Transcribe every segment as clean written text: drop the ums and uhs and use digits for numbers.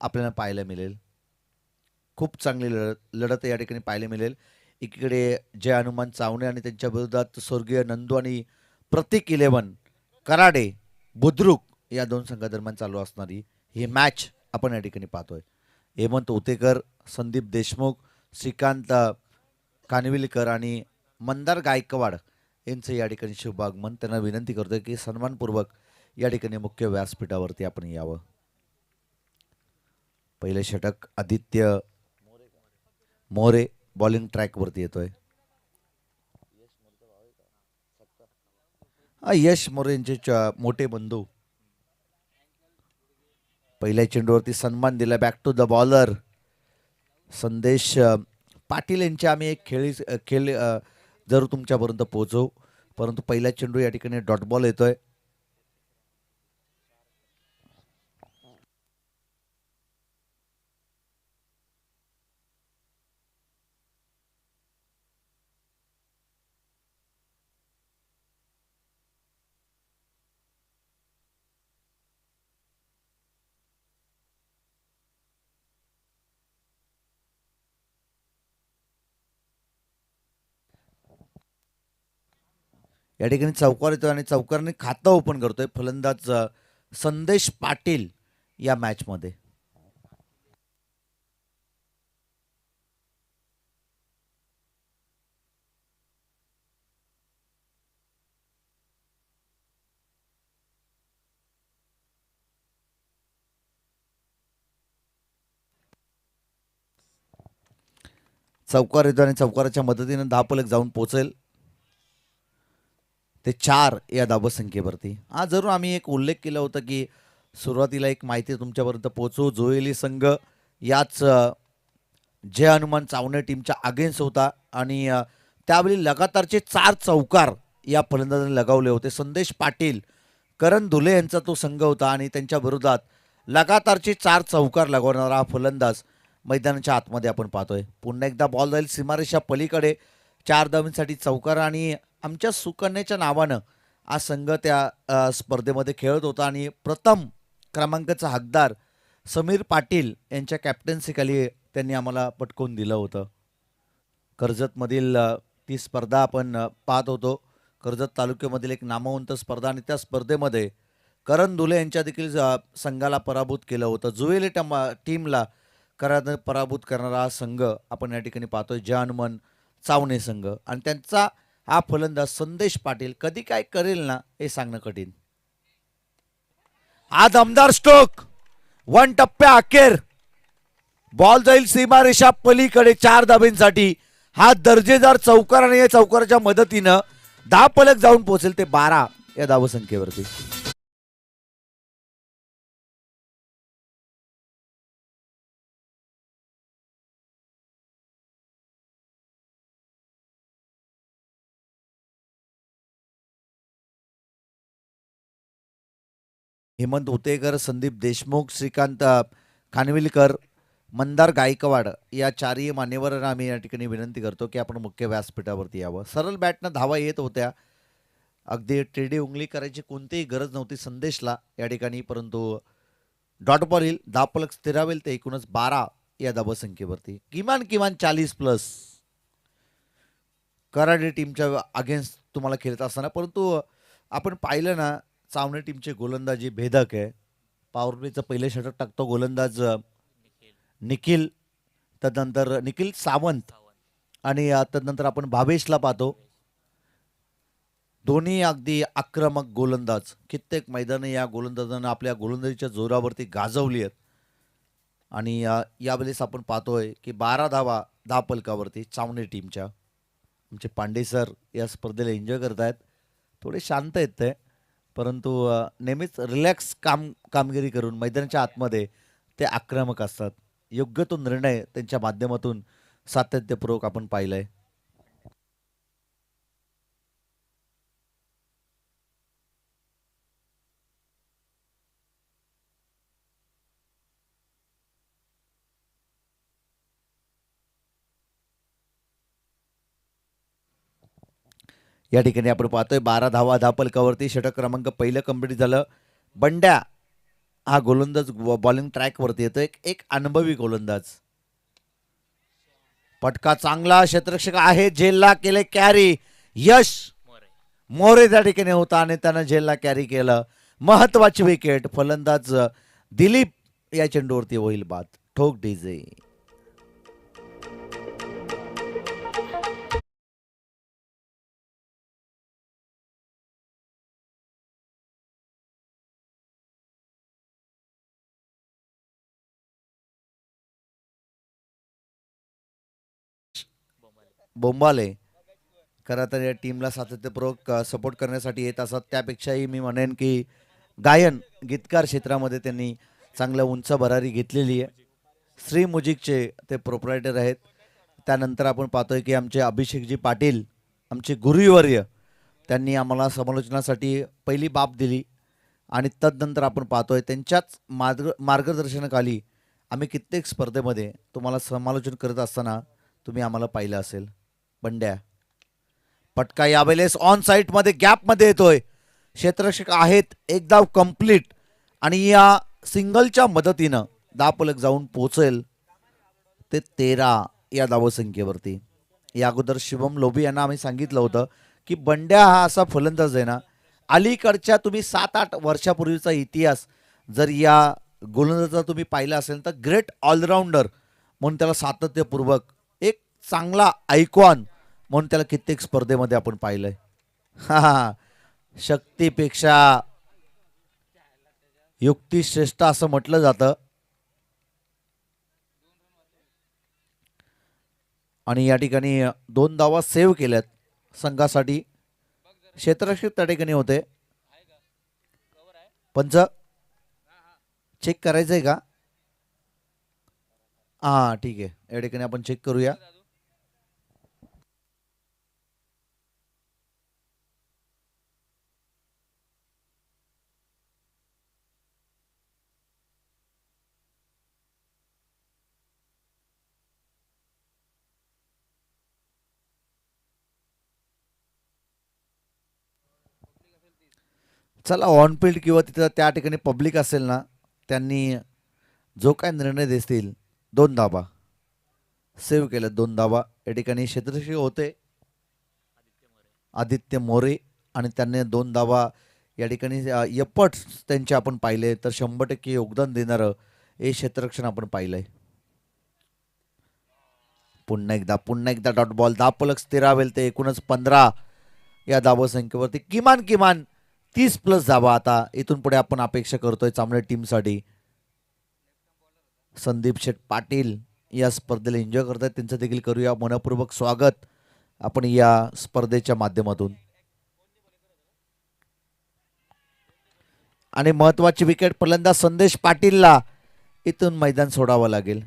आपल्याला पाहायला मिळेल. खूप चांगली लढत या ठिकाणी पाहायला मिळेल. एकीकडे जय हनुमान चावणे आणि त्यांच्या विरोधात स्वर्गीय नंदू आणि प्रतीक 11 कराडे बुद्रुक या दोन संघादरम्यान चालू असणारी ही मॅच आपण या ठिकाणी पाहतोय. हेमंत उतेकर, संदीप देशमुख, श्रीकांत कानविलकर आणि मंदार गायकवाड यांचं या ठिकाणी शुभागमन. त्यांना विनंती करतोय की सन्मानपूर्वक या ठिकाणी मुख्य व्यासपीठावरती आपण यावं. पहिले षटक आदित्य मोरे बॉलिंग ट्रॅकवरती येतोय. यश मोरे यांचे मोठे बंधू. पहिल्या चेंडूवरती सन्मान दिला. बॅक टू द बॉलर संदेश पाटील यांचे आम्ही एक खेळ जरूर तुमच्यापर्यंत पोहोचवू, परंतु पहिला चेंडू या ठिकाणी डॉट बॉल येतोय. या ठिकाणी चौकार येतोय आणि चौकारने खातं ओपन करतोय फलंदाज संदेश पाटील या मॅचमध्ये. चौकार येतो आणि चौकाराच्या मदतीने धावफलक जाऊन पोहोचेल ते 4 या धावसंख्येवरती. हा जरूर आम्ही एक उल्लेख केला होता की सुरुवातीला एक माहिती तुमच्यापर्यंत पोहोचवू. जोएली संघ याच जय हनुमान चावणे टीमच्या अगेन्स्ट होता आणि त्यावेळी लगातारचे 4 चौकार या फलंदाजांनी लगावले होते. संदेश पाटील, करण धुले यांचा तो संघ होता आणि त्यांच्या विरोधात लगातारचे 4 चौकार लगवणारा हा फलंदाज मैदानाच्या आतमध्ये आपण पाहतोय. पुन्हा एकदा बॉल जाईल सीमारेषा पलीकडे. 4 धावांसाठी चौकार आणि आमच्या सुकन्याच्या नावानं हा संघ त्या स्पर्धेमध्ये खेळत होता आणि प्रथम क्रमांकाचा हकदार समीर पाटील यांच्या कॅप्टन्सीखाली त्यांनी आम्हाला पटकवून दिलं होतं. कर्जतमधील ती स्पर्धा आपण पाहत होतो. कर्जत तालुक्यामधील एक नामवंत स्पर्धा आणि त्या स्पर्धेमध्ये करण धुले यांच्या देखील संघाला पराभूत केलं होतं. जुवेली टीमला पराभूत करणारा हा संघ आपण या ठिकाणी पाहतोय, जय हनुमान चावणे संघ. आणि त्यांचा हा फलंदाज संदेश पाटील कधी काय करेल ना हे सांगणं कठीण. हा दमदार स्ट्रोक 1 टप्प्या अखेर बॉल जाईल सीमारेषा पलीकडे 4 धाब्यांसाठी. हा दर्जेदार चौकार आणि या चौकाराच्या मदतीनं धावफलक जाऊन पोहोचेल ते 12 या धावसंख्येवरती. हेमंत उतेकर, संदीप देशमुख, श्रीकांत खानविलकर, मंदार गायकवाड या 4ही मान्यवरांना आम्ही या ठिकाणी विनंती करतो की आपण मुख्य व्यासपीठावरती यावं. सरळ बॅटनं धावा येत होत्या. अगदी टेडी उंगली करायची कोणतीही गरज नव्हती संदेशला या ठिकाणी, परंतु डॉट बॉल येईल, धावफलक स्थिरावेल ते एकूणच 12 या धावसंख्येवरती. किमान 40+ कराडे टीमच्या अगेन्स्ट तुम्हाला खेळत असताना. परंतु आपण पाहिलं ना, चावणे टीमचे गोलंदाजी भेदक आहे. पॉवर प्लेचं पहिले षटक टाकतो गोलंदाज निखिल, तदनंतर निखिल सावंत आणि तदनंतर आपण भावेशला पाहतो. दोन्ही अगदी आक्रमक गोलंदाज. कित्येक मैदाने या गोलंदाजांना आपल्या गोलंदाजीच्या जोरावरती गाजवली आहेत आणि यावेळेस आपण पाहतोय की 12 धावा धावफलकावरती चावणे टीमच्या. आमचे पांडे सर या स्पर्धेला एन्जॉय करत आहेत. थोडे शांत आहेत ते, परंतु नेहमीच रिलॅक्स कामगिरी करून मैदानाच्या आतमध्ये ते आक्रमक असतात. योग्य तो निर्णय त्यांच्या माध्यमातून सातत्यपूर्वक आपण पाहिलाय. या ठिकाणी आपण पाहतोय 12 धावा धावफलकावरती. षटक क्रमांक पहिलं कंप्लीट झालं. बंड्या हा गोलंदाज बॉलिंग ट्रॅकवरती येतो, एक एक अनुभवी गोलंदाज. पटका चांगला, क्षेत्ररक्षक आहे, झेलला केले कॅरी. यश मोरे त्या ठिकाणी होता आणि त्यानं झेलला कॅरी केलं. महत्वाची विकेट. फलंदाज दिलीप या चेंडूवरती होईल बाद. ठोक डीजे. बोंबाले खरं तर या टीमला सातत्यपूर्वक सपोर्ट करण्यासाठी येत असत. त्यापेक्षाही मी म्हणेन की गायन गीतकार क्षेत्रामध्ये त्यांनी चांगलं उंच भरारी घेतलेली आहे. श्री म्युझिकचे ते प्रोप्रायटर आहेत. त्यानंतर आपण पाहतोय की आमचे अभिषेकजी पाटील, आमचे गुरुवर्य, त्यांनी आम्हाला समालोचनासाठी पहिली बाब दिली आणि तदनंतर आपण पाहतोय त्यांच्याच मार्गदर्शनाखाली आम्ही कित्येक स्पर्धेमध्ये तुम्हाला समालोचन करत असताना तुम्ही आम्हाला पाहिलं असेल. बंड्या पटका यावेळेस ऑन साईटमध्ये गॅपमध्ये येतोय. क्षेत्ररक्षक आहेत, एक धाव कंप्लीट आणि या सिंगलच्या मदतीनं धावफलक जाऊन पोहोचेल ते 13 या धावसंख्येवरती. या अगोदर शिवम लोभी यांना आम्ही सांगितलं होतं की बंड्या हा असा फलंदाज आहे ना, अलीकडच्या तुम्ही 7-8 वर्षापूर्वीचा इतिहास जर या गोलंदाजाचा तुम्ही पाहिला असेल तर ग्रेट ऑलराऊंडर म्हणून त्याला सातत्यपूर्वक एक चांगला आयकॉन म्हणून त्याला कित्येक स्पर्धेमध्ये आपण पाहिलंय. हा शक्तीपेक्षा युक्ती श्रेष्ठ असं म्हटलं जातं. आणि या ठिकाणी 2 धावा सेव्ह केल्यात संघासाठी. क्षेत्ररक्षक त्या ठिकाणी होते. पंच चेक करायचंय का? हा ठीक आहे, या ठिकाणी आपण चेक करूया. चला ऑन फील्ड किंवा तिथं त्या ठिकाणी पब्लिक असेल ना, त्यांनी जो काय निर्णय देतील 2 धावा सेव्ह केलं. 2 धावा या ठिकाणी क्षेत्ररक्षक होते आदित्य मोरे आणि त्यांनी 2 धावा या ठिकाणी एफर्ट्स त्यांचे आपण पाहिले तर 100% योगदान देणारं हे क्षेत्ररक्षण आपण पाहिलंय. पुन्हा एकदा डॉट बॉल. धावफलक स्थिरावेल ते एकूणच 15 या धावसंख्येवरती. किमान 30+ धावा आता इथून पुढे आपण अपेक्षा करतोय चांगल्या टीमसाठी. संदीप शेठ पाटील या स्पर्धेला एन्जॉय करतात, त्यांचं देखील करूया मनपूर्वक स्वागत आपण या स्पर्धेच्या माध्यमातून. आणि महत्वाची विकेट फलंदाज संदेश पाटीलला इथून मैदान सोडावं लागेल.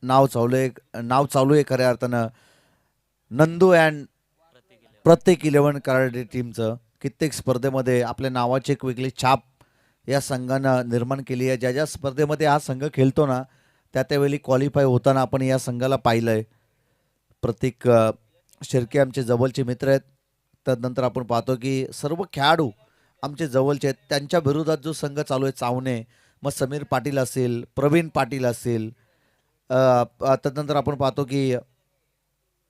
नाव चालू आहे खऱ्या अर्थानं नंदू अँड प्रत्येक 11 कराडे टीमचं. कित्येक स्पर्धेमध्ये आपल्या नावाची एक वेगळी छाप या संघानं निर्माण केली आहे. ज्या स्पर्धेमध्ये हा संघ खेळतो ना, त्यावेळी क्वालिफाय होताना आपण या संघाला पाहिलंय. प्रत्येक शिर्के आमचे जवळचे मित्र आहेत. त्यानंतर आपण पाहतो की सर्व खेळाडू आमचे जवळचे आहेत. त्यांच्या विरोधात जो संघ चालू आहे चावणे, मग समीर पाटील असेल, प्रवीण पाटील असेल, त्यानंतर आपण पाहतो की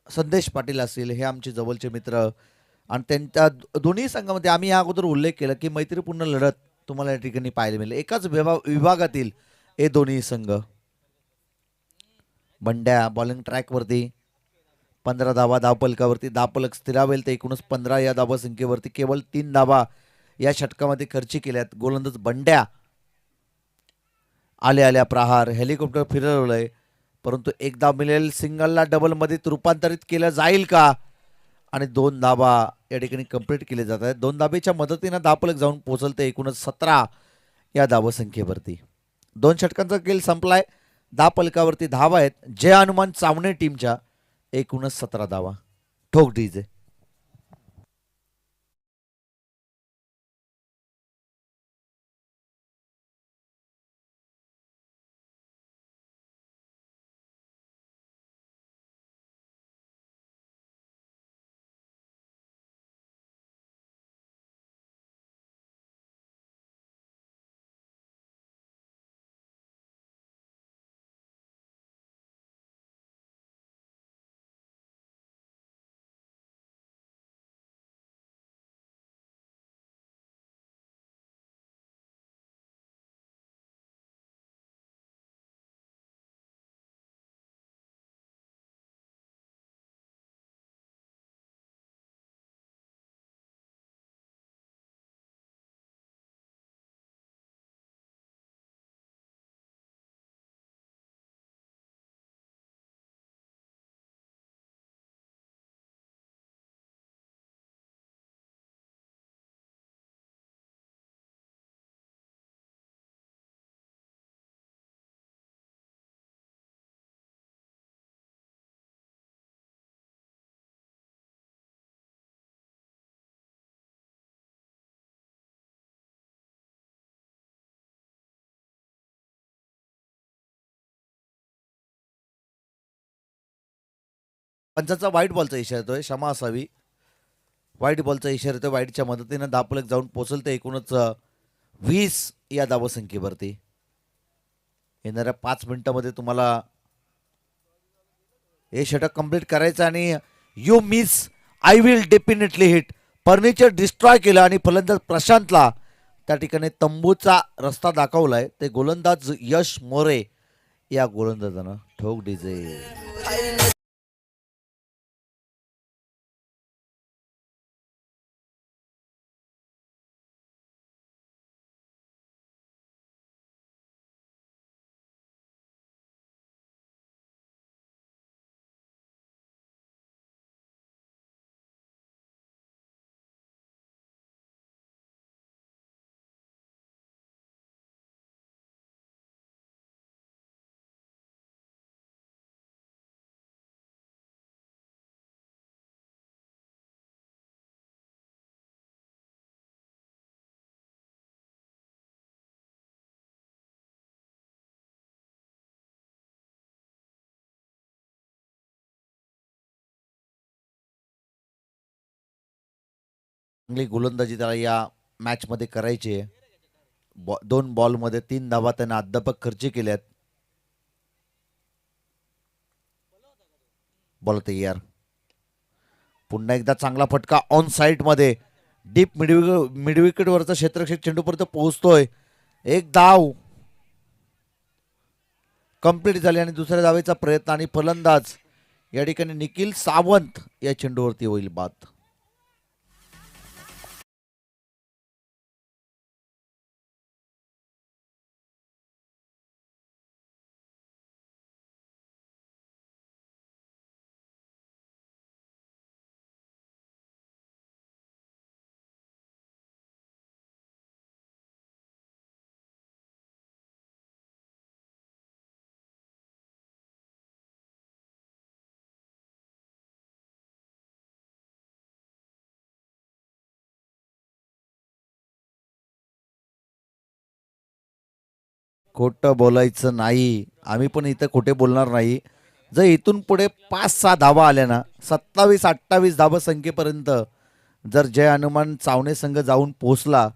संदेश पाटील असतील, हे आमचे जवळचे मित्र. आणि त्यांच्या दोन्ही संघामध्ये आम्ही या अगोदर उल्लेख केला की मैत्रीपूर्ण लढत तुम्हाला या ठिकाणी पाहायला मिळेल. एकाच विभागातील हे दोन्ही संघ. बंड्या बॉलिंग ट्रॅकवरती 15 धावा धावफलकावरती. धावफलक स्थिरावेल ते एकूणच 15 या धावसंख्येवरती. केवळ 3 धावा या षटकामध्ये खर्ची केल्यात. गोलंदाज बंड्या आल्या प्रहार हेलिकॉप्टर फिरवलंय, परंतु 1 धाव मिळेल. सिंगलला डबलमध्ये रूपांतरित केलं जाईल का? आणि 2 धावा या ठिकाणी कंप्लीट केले जात आहेत. 2 धावेच्या मदतीनं धावफलक जाऊन पोहोचल ते एकूणच 17 या धावसंख्येवरती. 2 षटकांचा खेळ संपलाय. धावफलकावरती धावा आहेत जय हनुमान चावणे टीमच्या, एकूणच 17 धावा. ठोक डीजे. पंचाचा व्हाईट बॉलचा इशारा येतोय, क्षमा असावी. व्हाईट बॉलचा इशारा येतोय. व्हाईटच्या मदतीनं धावफलक जाऊन पोहोचल ते एकूणच 20 या धावसंख्येवरती. येणाऱ्या 5 मिनिटांमध्ये तुम्हाला हे षटक कंप्लीट करायचं आणि you miss I will definitely hit. Furniture destroy केलं आणि फलंदाज प्रशांतला त्या ठिकाणी तंबूचा रस्ता दाखवलाय. ते गोलंदाज यश मोरे या गोलंदाजानं. ठोक डीजे. चांगली गोलंदाजी त्याला या मॅचमध्ये करायची आहे. 2 बॉलमध्ये 3 धावा त्यानं अद्याप खर्ची केल्यात. बॉल तयार. पुन्हा एकदा चांगला फटका ऑन साईड मध्ये डीप मिडविकेटवरचा क्षेत्ररक्षक चेंडूपर्यंत पोहोचतोय. एक धाव कंप्लीट झाली आणि दुसऱ्या धावेचा प्रयत्न आणि फलंदाज या ठिकाणी निखिल सावंत या चेंडूवरती होईल बाद. खोटं बोलायचं नाही, आम्ही पण इथं खोटे बोलणार नाही. जर इथून पुढे 5-6 धावा आल्या ना, 27-28 धावा संख्येपर्यंत जर जय हनुमान चावणे संघ जाऊन पोचला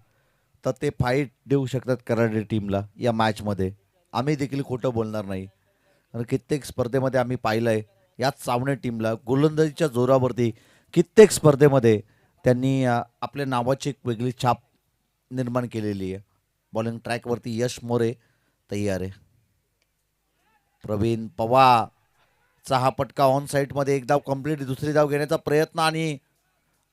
तर ते फाईट देऊ शकतात कराडे टीमला या मॅचमध्ये. आम्ही देखील खोटं बोलणार नाही. आणि कित्येक स्पर्धेमध्ये आम्ही पाहिलंय याच चावणे टीमला गोलंदाजीच्या जोरावरती कित्येक स्पर्धेमध्ये त्यांनी आपल्या नावाची एक वेगळी छाप निर्माण केलेली आहे. बॉलिंग ट्रॅकवरती यश मोरे तयार आहे. प्रवीण पवारचा हा पटका ऑन साईडमध्ये एक धाव कंप्लीट. दुसरी धाव घेण्याचा प्रयत्न आणि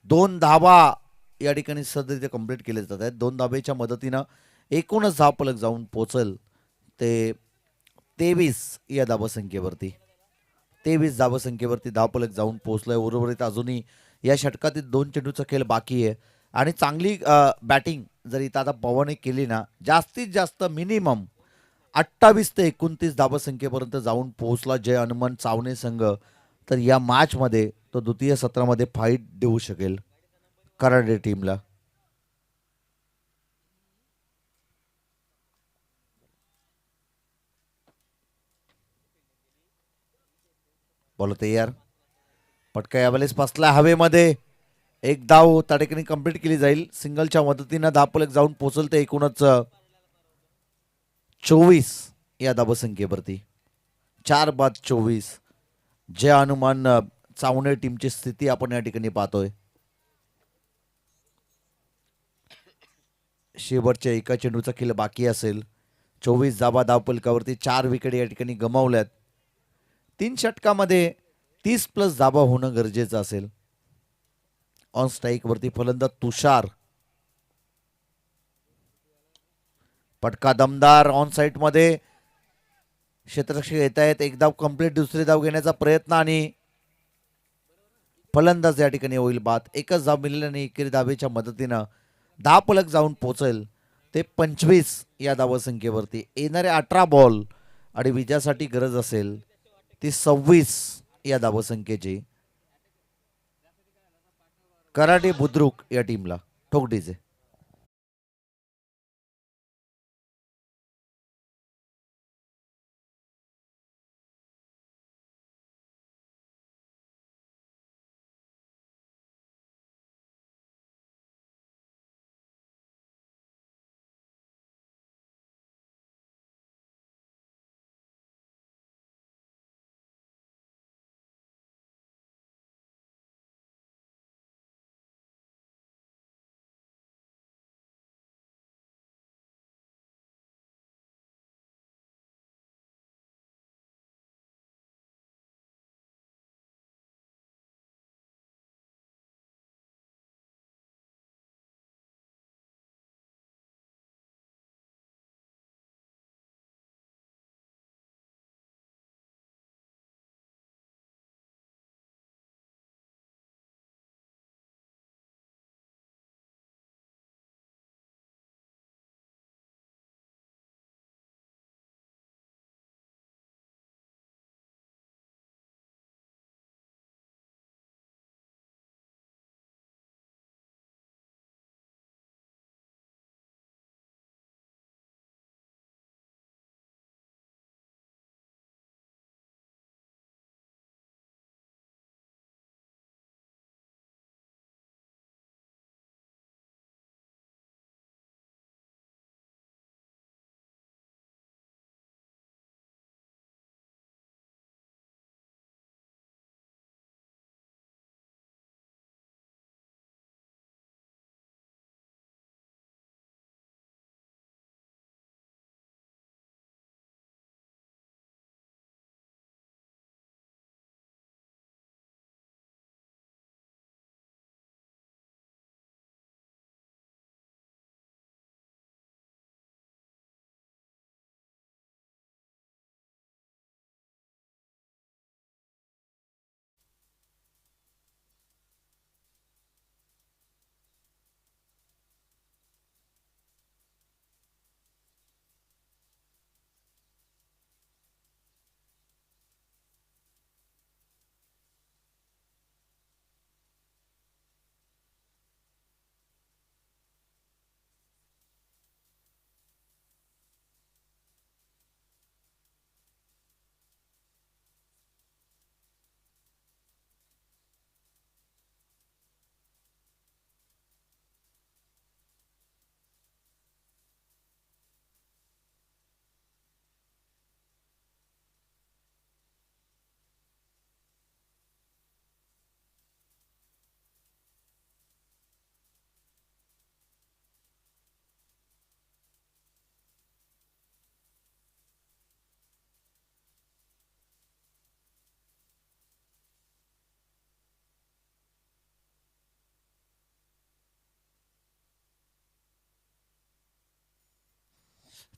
2 धावा या ठिकाणी सध्या ते कंप्लीट केले जात आहेत. 2 धावेच्या मदतीनं एकूणच धावफलक जाऊन पोचल ते 23 या धावसंख्येवरती. 23 धावसंख्येवरती धावफलक जाऊन पोचलंय. उर्वरित अजूनही या षटकातील 2 चेंडूचा खेळ बाकी आहे आणि चांगली बॅटिंग जर इथं आता पवनने केली ना, जास्तीत जास्त मिनिमम 28 ते 29 धावसंख्येपर्यंत जाऊन पोहोचला जय हनुमान चावणे संघ. तर या मॅचमध्ये तो द्वितीय सत्रामध्ये फाईट देऊ शकेल कराडे टीमला. बोला तयार. पटका यावेळेस फसला हवेमध्ये. एक धाव त्या ठिकाणी कंप्लीट केली जाईल. सिंगलच्या मदतीनं धापलक जाऊन पोहोचल ते एकूणच 24 या धावसंख्येवरती. 4 बाद 24. जय हनुमान चावणे टीमची स्थिती आपण या ठिकाणी पाहतोय. शेवटच्या एका चेंडूचा खेळ बाकी असेल. 24 धावा धावपलकावरती 4 विकेट या ठिकाणी गमावल्यात. 3 षटकामध्ये 30+ धावा होणं गरजेचं असेल. ऑन स्ट्राईक वरती फलंदाज तुषार. पटका दमदार ऑन साईट मध्ये क्षेत्ररक्षक येत आहेत. एक धाव कंप्लीट. दुसरी धाव घेण्याचा प्रयत्न आणि फलंदाज या ठिकाणी होईल बाद. एकच धाव मिळाल्याने एकेरी धावेच्या मदतीनं धावपलक जाऊन पोहोचेल ते 25 या धावसंख्येवरती. येणारे 18 बॉल आणि विजयासाठी गरज असेल ती 26 या धावसंख्येची. कराटे बुद्रुक या टीमला ठोक डीजे.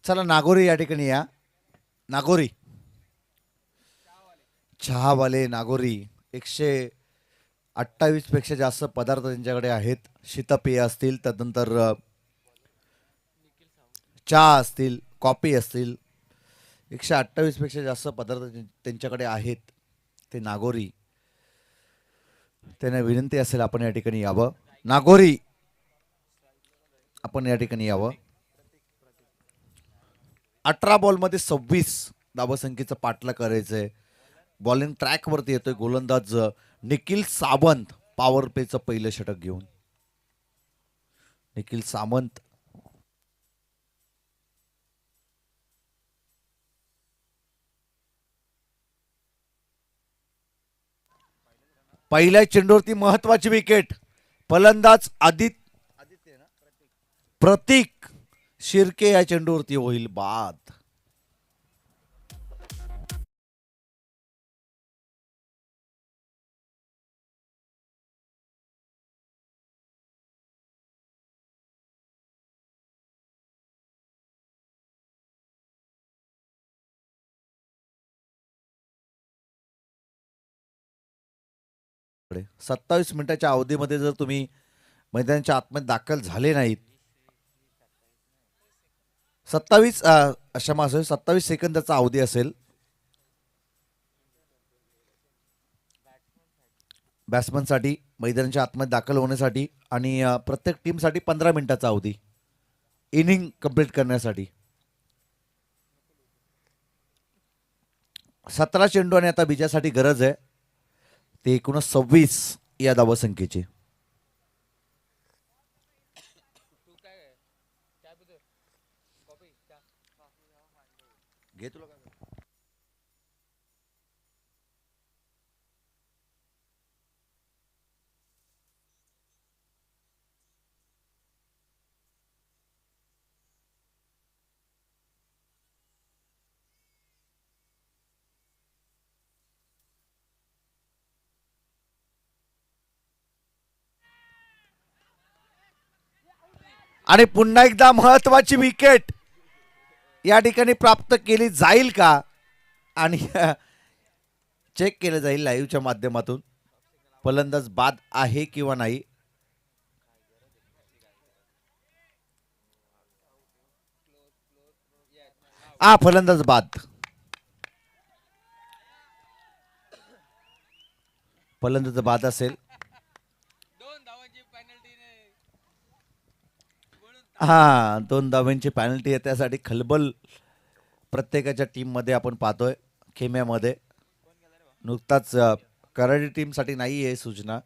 चला नागोरी या ठिकाणी या. नागोरी चहावाले नागोरी 128 पेक्षा जास्त पदार्थ त्यांच्याकडे आहेत. शीतपेय असतील, त्यानंतर चहा असतील, कॉफी असतील, 128 पेक्षा जास्त पदार्थ त्यांच्याकडे आहेत. ते नागोरी, त्यांना विनंती असेल आपण या ठिकाणी यावं. नागोरी, आपण या ठिकाणी यावं. 18 बॉलमध्ये 26 धावसंख्येचं पाठला करायचंय. बॉलिंग ट्रॅकवरती येतोय गोलंदाज निखिल सावंत, पॉवर प्लेचं पहिलं षटक घेऊन. निखिल सावंत पहिल्या चेंडूवरती महत्वाची विकेट. फलंदाज प्रतीक शिर्के या चेंडूवरती होईल बाद. कडे 27 मिनिटाच्या अवधीमध्ये जर तुम्ही मैदानाच्या आतमध्ये दाखल झाले नाहीत, 27 क्षमा असेल 27 सेकंदाचा अवधी असेल बॅट्समनसाठी मैदानाच्या आतमध्ये दाखल होण्यासाठी, आणि प्रत्येक टीमसाठी 15 मिनिटाचा अवधी इनिंग कंप्लीट करण्यासाठी. 17 चेंडू आणि आता विजयासाठी गरज आहे ते एकूण 26 या धावसंख्येची. घे तुला आणि पुन्हा एकदा महत्वाची विकेट या ठिकाणी प्राप्त केली जाईल का, आणि चेक केलं जाईल लाईव्हच्या माध्यमातून फलंदाज बाद आहे किंवा नाही. फलंदाज बाद. फलंदाज बाद असेल. हा, 2 धावांची पॅनल्टी आहे. त्यासाठी खलबल प्रत्येकाच्या टीममध्ये आपण पाहतोय. खेम्यामध्ये नुकताच कराडी टीमसाठी नाही आहे सूचना,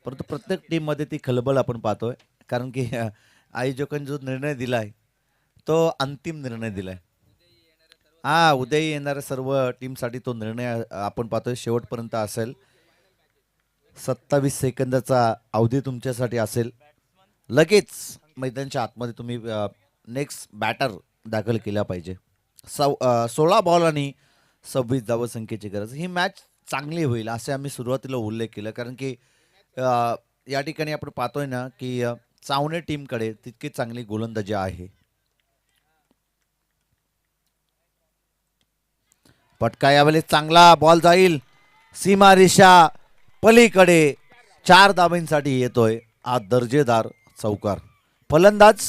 परंतु प्रत्येक टीममध्ये ती खलबल आपण पाहतोय. कारण की आयोजकांनी जो निर्णय दिलाय तो अंतिम निर्णय दिलाय. उद्या येणाऱ्या सर्व टीमसाठी तो निर्णय आपण पाहतोय शेवटपर्यंत असेल. 27 सेकंदाचा अवधी तुमच्यासाठी असेल. लगेच मैदानाच्या आतमध्ये तुम्ही नेक्स्ट बॅटर दाखल केला पाहिजे. 16 बॉल आणि 26 धावसंख्येची गरज. ही मॅच चांगली होईल असे आम्ही सुरुवातीला उल्लेख केला, कारण की या ठिकाणी आपण पाहतोय ना की चावणे टीमकडे तितकी चांगली गोलंदाजी आहे. पटका यावेळी चांगला बॉल जाईल सीमारेषा पलीकडे. 4 धावांसाठी येतोय हा दर्जेदार चौकार. फलंदाज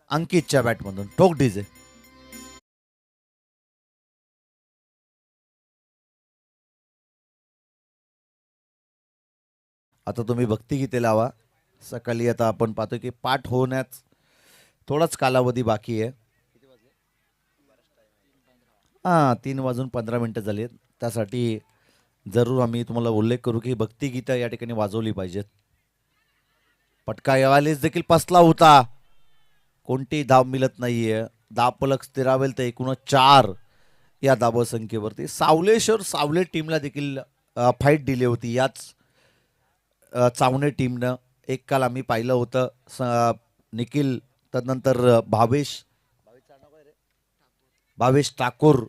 अंकितच्या बॅटमधून टोक डीजे. आता तुम्ही भक्तिगीते लावा. सकाळी आता आपण पाहतो की पाठ होण्यास थोडाच कालावधी बाकी आहे. 3:15 झाले. त्यासाठी जरूर आम्ही तुम्हाला उल्लेख करू की भक्तिगीतं या ठिकाणी वाजवली पाहिजेत. पटका यावेळेस देखील पसला होता. कोणती धाव मिळत नाहीये. धावफलक स्थिरावेल तर एकूण 4 या धावसंख्येवरती. सावले टीमला देखील फाईट दिली होती याच चावणे टीमनं. एक काल आम्ही पाहिलं होतं निखिल, तदनंतर भावेश ठाकूर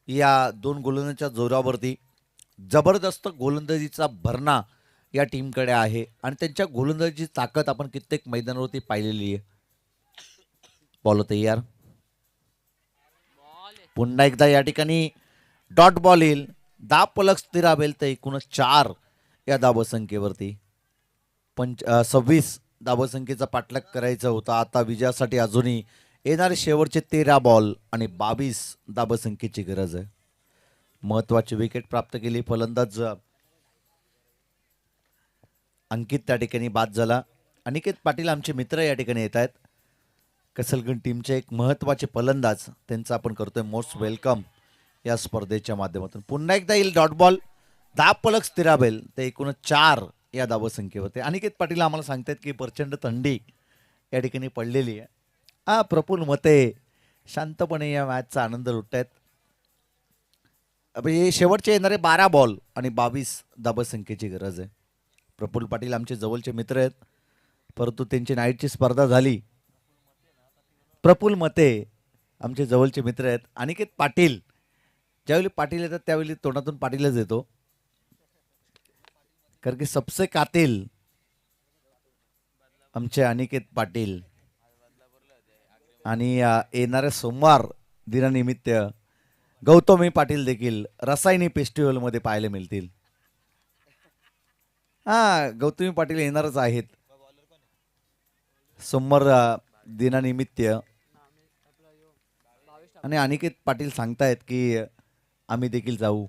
या 2 गोलंदाजांच्या जोरावरती जबरदस्त गोलंदाजीचा भरणा या टीमकडे आहे, आणि त्यांच्या गोलंदाजीची ताकद आपण कित्येक मैदानावरती पाहिलेली आहे. बॉल तयार. पुन्हा एकदा या ठिकाणी डॉट बॉल येईल. धावफलक स्थिरावेल तर एकूण 4 या धावसंख्येवरती. 26 धावसंख्येचा पाठलाग करायचा होता. आता विजयासाठी अजूनही येणारे शेवटचे 13 बॉल आणि 22 धाबसंख्येची गरज आहे. महत्वाची विकेट प्राप्त केली. फलंदाज अंकित त्या ठिकाणी बाद झाला. अनिकेत पाटील आमचे मित्र या ठिकाणी येत आहेत. कसलगण टीमचे एक महत्वाचे फलंदाज, त्यांचं आपण करतोय मोस्ट वेलकम या स्पर्धेच्या माध्यमातून. पुन्हा एकदा येईल डॉट बॉल, दाब पलक स्थिराबेल, ते एकूण 4 या धाबसंख्येवरती. अनिकेत पाटील आम्हाला सांगतात की प्रचंड थंडी या ठिकाणी पडलेली आहे. प्रफुल्ल मते शांतपणे या मॅचचा आनंद लुटतायत. हे शेवटचे येणारे 12 बॉल आणि 22 धाबसंख्येची गरज आहे. प्रफुल्ल पाटील आमचे जवळचे मित्र आहेत, परंतु त्यांची नाईटची स्पर्धा झाली. प्रफुल्ल मते आमचे जवळचे मित्र आहेत. अनिकेत पाटील ज्यावेळी पाटील येतात त्यावेळी तोंडातून पाटीलच येतो, कारण की सबसे कातिल आमचे अनिकेत पाटील. आणि येणाऱ्या सोमवार दिनानिमित्त गौतमी पाटील देखील रसायनी फेस्टिवलमध्ये पाहायला मिळतील. गौतमी पाटील येणारच आहेत सोमवार दिनानिमित्त. आणि अनिकेत पाटील सांगतायत की आम्ही देखील जाऊ.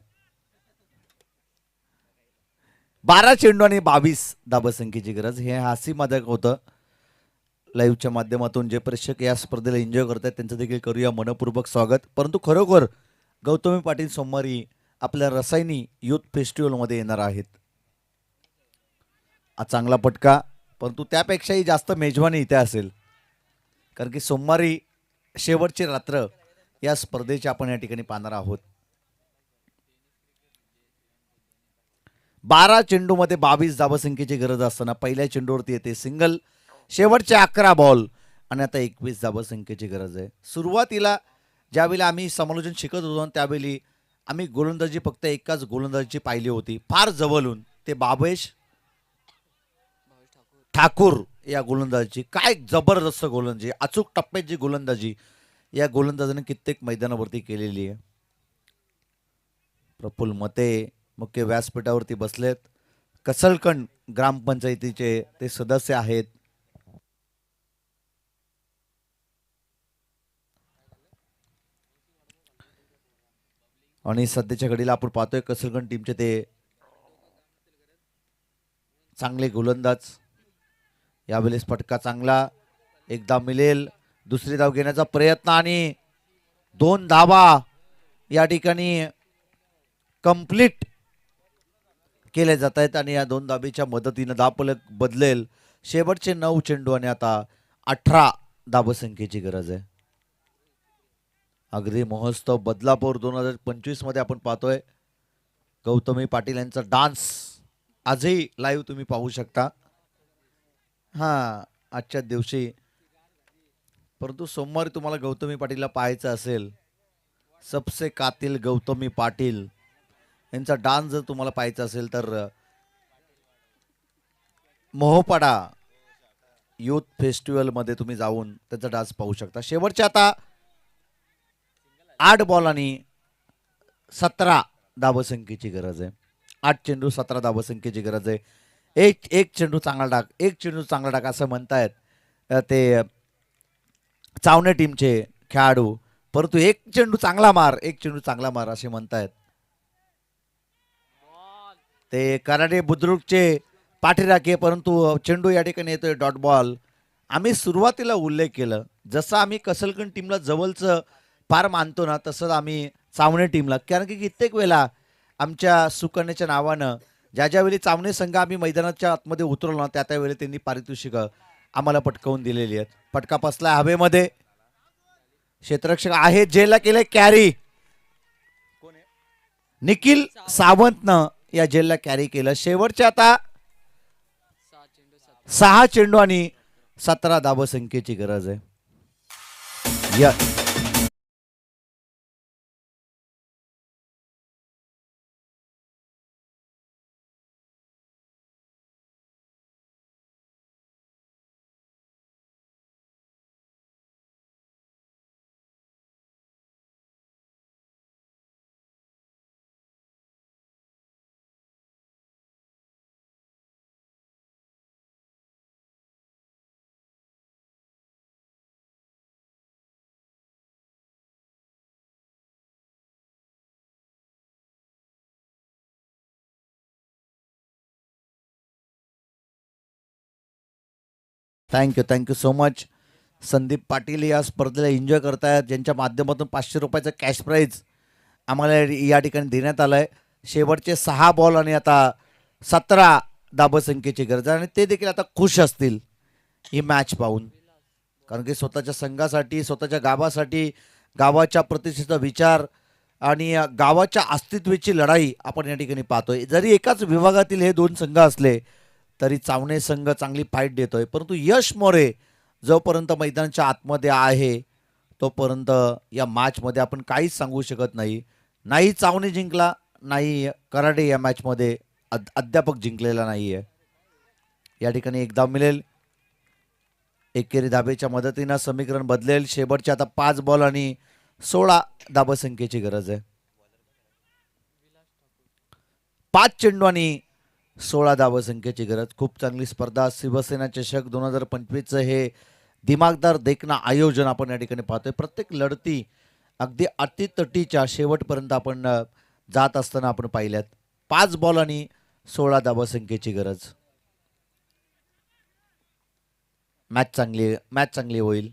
12 चेंडू आणि 22 धाबसंख्येची गरज. हे हास्य मजाक होतं. लाईव्हच्या माध्यमातून जे प्रेक्षक या स्पर्धेला एन्जॉय करतात त्यांचं देखील करूया मनपूर्वक स्वागत. परंतु खरोखर गौतमी पाटील सोमवारी आपल्या रसायनी युथ फेस्टिवलमध्ये येणार आहेत. चांगला पटका, परंतु त्यापेक्षाही जास्त मेजवानी इथे असेल, कारण की सोमवारी शेवटची रात्र या स्पर्धेची आपण या ठिकाणी पाहणार आहोत. 12 चेंडूमध्ये 22 धाबसंख्येची गरज असताना पहिल्या चेंडूवरती येते सिंगल. शेवटचे 11 बॉल आणि आता 21 धाबसंख्येची गरज आहे. सुरुवातीला ज्यावेळी आम्ही समालोचन शिकत होतो त्यावेळी आम्ही गोलंदाजी फक्त एकाच गोलंदाजीची पाहिली होती, फार जवळून. ते बाबेश ठाकूर या गोलंदाजी. काय जबरदस्त गोलंदाजी, अचूक टप्प्याची गोलंदाजी या गोलंदाजाने कित्येक मैदानावरती केलेली आहे. प्रफुल्ल मते मुख्य व्यासपीठावरती बसलेत. कसलकण ग्रामपंचायतीचे ते सदस्य आहेत. आणि सध्याच्या घडीला आपण पाहतोय कसलगण टीमचे ते चांगले गोलंदाज. यावेळेस फटका चांगला, एक धाव मिळेल. दुसरी धाव घेण्याचा प्रयत्न आणि 2 धावा या ठिकाणी कंप्लीट केले जात आहेत. आणि या 2 धाबेच्या मदतीने धावफलक बदलेल. शेवटचे 9 चेंडू आणि आता 18 धाबसंख्येची गरज आहे. अगदी महोत्सव बदलापूर 2025 मध्ये आपण पाहतोय गौतमी पाटील यांचा डान्स आजही लाईव्ह तुम्ही पाहू शकता. आजच्या दिवशी. परंतु सोमवारी तुम्हाला गौतमी पाटीलला पाहायचं असेल, सबसे कातिल गौतमी पाटील यांचा डान्स जर तुम्हाला पाहायचा असेल तर मोहपाडा युथ फेस्टिवल मध्ये तुम्ही जाऊन त्याचा डान्स पाहू शकता. शेवटच्या आता 8 बॉल आणि 17 धाबसंख्येची गरज आहे. 8 चेंडू 17 धाबसंख्येची गरज आहे. एक चेंडू चांगला टाक, एक चेंडू चांगला टाक असं म्हणतायत ते चावणे टीमचे खेळाडू. परंतु एक चेंडू चांगला मार, एक चेंडू चांगला मार असे म्हणतायत ते कराडे बुद्रुकचे पाठीराखे. परंतु चेंडू या ठिकाणी येतोय डॉट बॉल. आम्ही सुरुवातीला उल्लेख केलं, जसं आम्ही कसलकण टीमला जवळचं फार मानतो ना, तसंच आम्ही चावणे टीमला, कारण की कित्येक वेळा आमच्या सुकन्याच्या नावानं ज्यावेळी चावणे संघ आम्ही मैदानाच्या आतमध्ये उतरलो ना, त्यावेळी त्यांनी पारितोषिक आम्हाला पटकावून दिलेली आहेत. पटका बसला हवेमध्ये. क्षेत्ररक्षक आहे, जेलला केले कॅरी. निखिल सावंतनं या जेलला कॅरी केलं. शेवटच्या आता 6 चेंडू आणि 17 धाबसंख्येची गरज आहे. Thank you so much. Sandeep Patil या स्पर्धेला एन्जॉय करतायत, ज्यांच्या माध्यमातून 500 रुपयाचं कॅश प्राईज आम्हाला या ठिकाणी देण्यात आलं आहे. शेवटचे 6 बॉल आणि आता 17 धाबसंख्येची गरज आहे आणि ते देखील आता खुश असतील ही मॅच पाहून, कारण की स्वतःच्या संघासाठी, स्वतःच्या गावासाठी, गावाच्या प्रतिष्ठेचा विचार आणि गावाच्या अस्तित्वाची लढाई आपण या ठिकाणी पाहतोय. जरी एकाच विभागातील हे दोन संघ असले तरी चावणे संघ चांगली फाईट देतोय, परंतु यश मोरे जोपर्यंत मैदानाच्या आतमध्ये आहे तोपर्यंत या मॅचमध्ये आपण काहीच सांगू शकत नाही. नाही चावणे जिंकला, नाही कराडे या मॅचमध्ये अध्यापक जिंकलेला नाही आहे. या ठिकाणी एक धाव मिळेल. एकेरी धाबेच्या मदतीनं समीकरण बदलेल. शेवटचे आता 5 बॉल आणि 16 धाबसंख्येची गरज आहे. 5 चेंडू आणि 16 धाबसंख्येची गरज. खूप चांगली स्पर्धा. शिवसेना चषक 2025चं हे दिमागदार देखणं आयोजन आपण या ठिकाणी पाहतोय. प्रत्येक लढती अगदी अतितटीच्या शेवटपर्यंत आपण जात असताना आपण पाहिल्यात. 5 बॉल आणि 16 धाबसंख्येची गरज. मॅच चांगली होईल.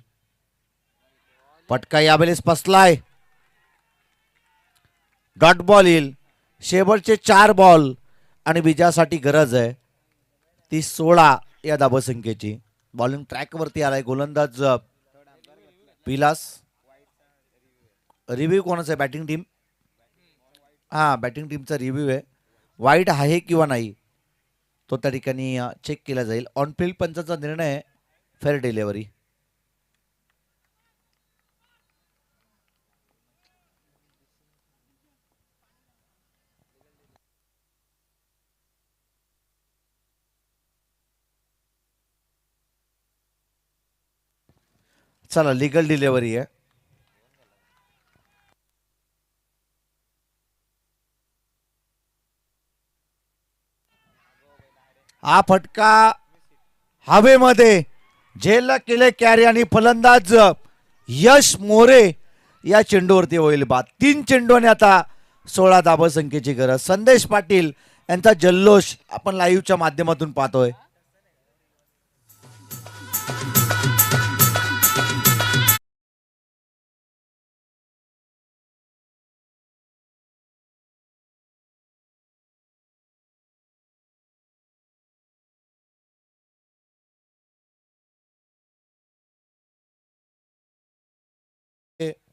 फटका यावेळेस फसलाय. डॉट बॉल येईल. शेवटचे 4 बॉल आणि विजयासाठी गरज आहे ती 16 या धाबसंख्येची. बॉलिंग ट्रॅकवरती आलाय गोलंदाज पिलास. रिव्ह्यू कोणाचा आहे? Batting team. हां, बॅटिंग टीमचा रिव्ह्यू आहे. वाईट आहे किंवा नाही तो त्या ठिकाणी चेक केला जाईल. ऑन फील्ड पंचाचा निर्णय आहे फेअर डिलिव्हरी. चला, लिगल डिलिव्हरी आहे. हा फटका हवेमध्ये झेलला केले कॅरी आणि फलंदाज यश मोरे या चेंडूवरती होईल बाद. 3 चेंडू आणि आता 16 धाबसंख्येची गरज. संदेश पाटील यांचा जल्लोष आपण लाईव्हच्या माध्यमातून पाहतोय.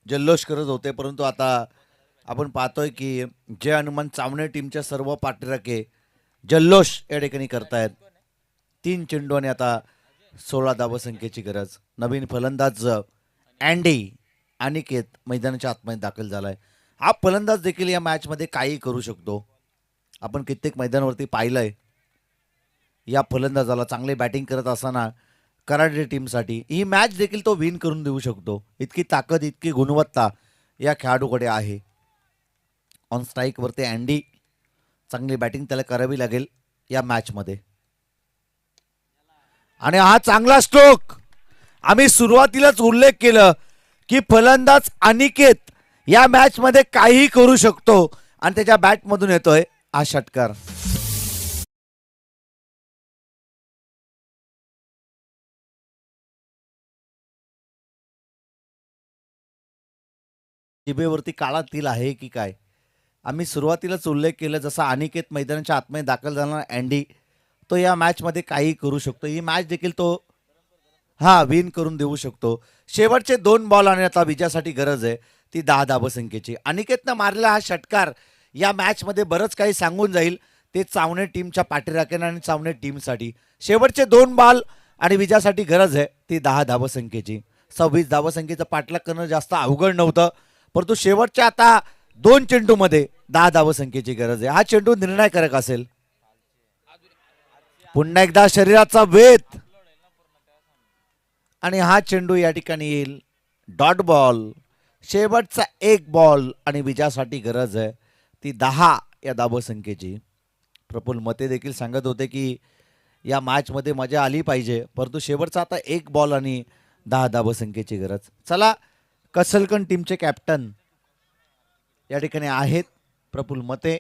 जल्लोष करत होते, परंतु आता आपण पाहतोय की जय हनुमान चावणे टीमच्या सर्व पाठराखे जल्लोष या ठिकाणी करतायत. 3 चेंडू आणि आता 16 धाबसंख्येची गरज. नवीन फलंदाज अँडी अनिकेत मैदानाच्या आतमध्ये दाखल झालाय. हा फलंदाज देखील या मॅचमध्ये काही करू शकतो. आपण कित्येक मैदानावरती पाहिलंय या फलंदाजाला चांगले बॅटिंग करत असताना कराडे टीमसाठी ही मॅच देखील तो विन करून देऊ शकतो. इतकी ताकद, इतकी गुणवत्ता या खेळाडूकडे आहे. ऑन स्ट्राईकवरती अँडी चांगली बॅटिंग त्याला करावी लागेल या मॅचमध्ये. आणि हा चांगला स्ट्रोक. आम्ही सुरुवातीलाच उल्लेख केलं की फलंदाज अनिकेत या मॅचमध्ये काही करू शकतो आणि त्याच्या बॅटमधून येतोय हा षटकार. जिभेवरती काळा तिल आहे की काय? आम्ही सुरुवातीलाच उल्लेख केला जसा अनिकेत मैदानाच्या आतमध्ये दाखल झाला अँडी तो या मॅचमध्ये काही करू शकतो. ही मॅच देखील तो विन करून देऊ शकतो. शेवटचे 2 बॉल आणि आता विजयासाठी गरज आहे ती 10 धाबसंख्येची. अनिकेतनं मारलेला हा षटकार या मॅचमध्ये बरंच काही सांगून जाईल. ते चावणे टीमच्या पाठीराख्यांना आणि चावणे टीमसाठी. शेवटचे 2 बॉल आणि विजयासाठी गरज आहे ती 10 धाबसंख्येची. 26 धाबसंख्येचं पाठलाग करणं जास्त अवघड नव्हतं, परंतु शेवटच्या आता 2 चेंडूमध्ये 10 धाबसंख्येची गरज आहे. हा चेंडू निर्णायकारक असेल. पुन्हा एकदा शरीराचा वेध आणि हा चेंडू या ठिकाणी येईल डॉट बॉल. शेवटचा 1 बॉल आणि विजयासाठी गरज आहे ती 10 या धाबसंख्येची. प्रफुल्ल मते देखील सांगत होते की या मॅचमध्ये मजा आली पाहिजे, परंतु शेवटचा आता 1 बॉल आणि 10 धाबसंख्येची गरज. चला, कसलकन टीमचे कॅप्टन या ठिकाणी आहेत प्रफुल्ल मते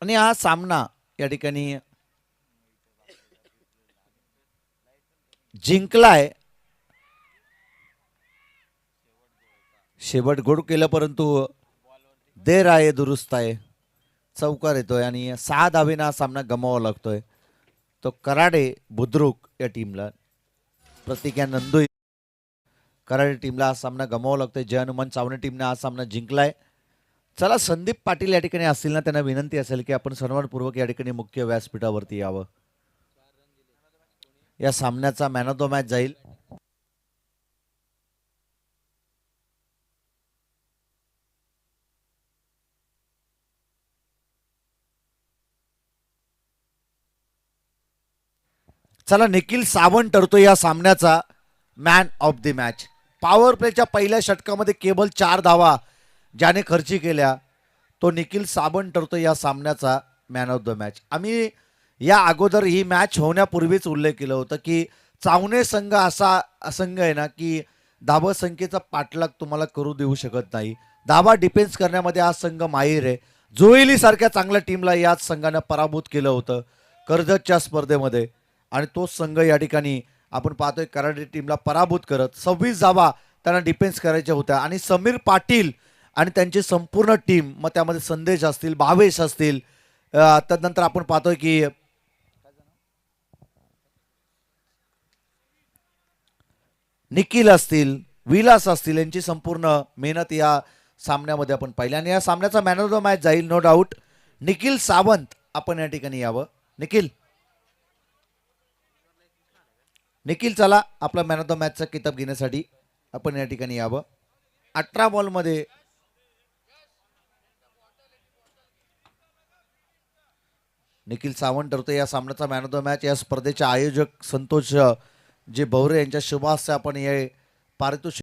आणि हा सामना या ठिकाणी जिंकलाय. शेवट गोड केलं परंतु देर आहे दुरुस्त आहे. चौकार येतोय आणि 6 धावेनं हा सामना गमावा लागतोय. तो कराडे बुद्रुक या टीमला, प्रतीक या नंदू कराडे टीमला हा सामना गमावा लागतोय. जय हनुमान चावणे टीमने हा सामना जिंकलाय. चला, संदीप पाटील या ठिकाणी असतील ना, त्यांना विनंती असेल की आपण सन्मानपूर्वक या ठिकाणी मुख्य व्यासपीठावरती यावं. या सामन्याचा मॅन ऑफ द मॅच जाईल. चला, निखिल सावंत ठरतो या सामन्याचा man of the match. Power प्लेच्या पहिल्या षटकामध्ये केवळ 4 धावा ज्याने खर्ची केल्या, तो निखिल सावंत ठरतो या सामन्याचा मॅन ऑफ द मॅच. आम्ही या अगोदर ही मॅच होण्यापूर्वीच उल्लेख केलं होतं की चावणे संघ असा संघ आहे ना की धावा संख्येचा पाठलाग तुम्हाला करू देऊ शकत नाही. धावा डिफेन्स करण्यामध्ये हा संघ माहीर आहे. जोहेली सारख्या चांगल्या टीमला याच संघानं पराभूत केलं होतं कर्जतच्या स्पर्धेमध्ये, आणि तो संघ या ठिकाणी आपण पाहतोय कराडे टीमला पराभूत करत 26 धावा त्यांना डिफेन्स करायच्या होत्या. आणि समीर पाटील आणि त्यांची संपूर्ण टीम, मग त्यामध्ये संदेश असतील, भावेश असतील, त्यानंतर आपण पाहतोय की निखिल असतील, विलास असतील, यांची संपूर्ण मेहनत या सामन्यामध्ये आपण पाहिली. आणि या सामन्याचा मॅन ऑफ द मॅच जाईल नो डाऊट निखिल सावंत. आपण या ठिकाणी यावं. निखिल निखिल चला, आपला मॅन ऑफ द मॅचचा किताब घेण्यासाठी आपण या ठिकाणी यावं. 18 बॉलमध्ये निखिल सावंत ठरतो या सामन्याचा मॅन ऑफ द मॅच. या स्पर्धेचे आयोजक संतोष जे भवरे यांच्या शुभ हस्ते आपण हे पारितोषिक